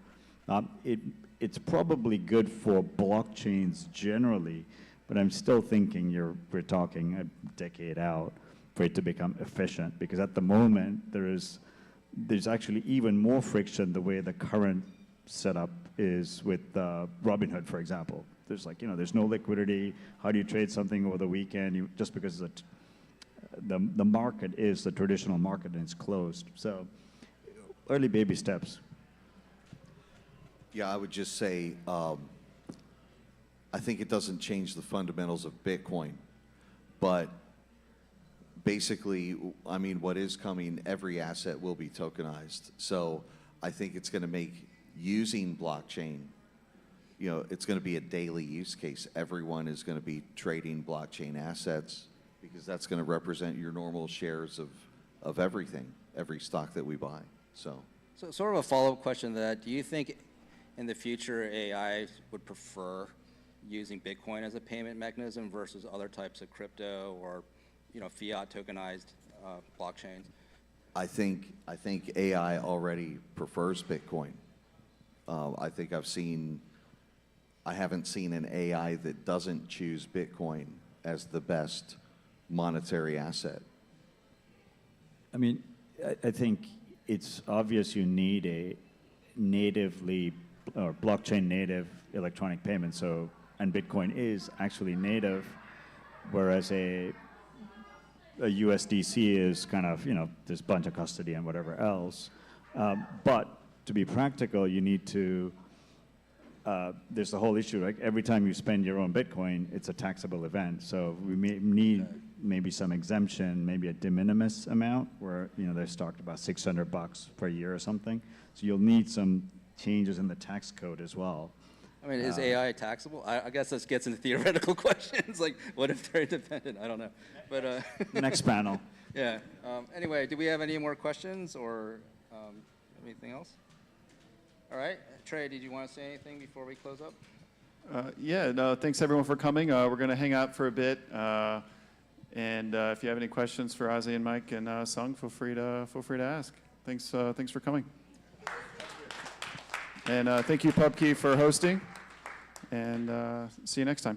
It's probably good for blockchains generally, but I'm still thinking we're talking a decade out for it to become efficient, because at the moment there's actually even more friction the way the current setup is with Robinhood, for example. There's there's no liquidity. How do you trade something over the weekend? Just because the market is the traditional market and it's closed. So early baby steps. Yeah, I would just say, I think it doesn't change the fundamentals of Bitcoin, but basically, I mean, what is coming, every asset will be tokenized. So I think it's going to make using blockchain, it's going to be a daily use case. Everyone is going to be trading blockchain assets, because that's going to represent your normal shares of everything, every stock that we buy. So sort of a follow-up question to that. Do you think in the future AI would prefer using Bitcoin as a payment mechanism versus other types of crypto or fiat tokenized blockchains? I think AI already prefers Bitcoin. I haven't seen an AI that doesn't choose Bitcoin as the best monetary asset. I mean, I think it's obvious you need a natively or blockchain native electronic payment. So, and Bitcoin is actually native, whereas a USDC is kind of, there's a bunch of custody and whatever else. But to be practical, you need to, there's the whole issue, right? Every time you spend your own Bitcoin, it's a taxable event. So we may need maybe some exemption, maybe a de minimis amount where, there's talked about $600 per year or something. So you'll need some changes in the tax code as well. I mean, is AI taxable? I guess this gets into theoretical questions, like what if they're independent? I don't know. But Next panel. Yeah. Anyway, do we have any more questions or anything else? All right. Trey, did you want to say anything before we close up? Yeah, no, thanks everyone for coming. We're going to hang out for a bit. And if you have any questions for Asi and Mike and Sung, feel free to ask. Thanks for coming. And thank you, PubKey, for hosting. And see you next time.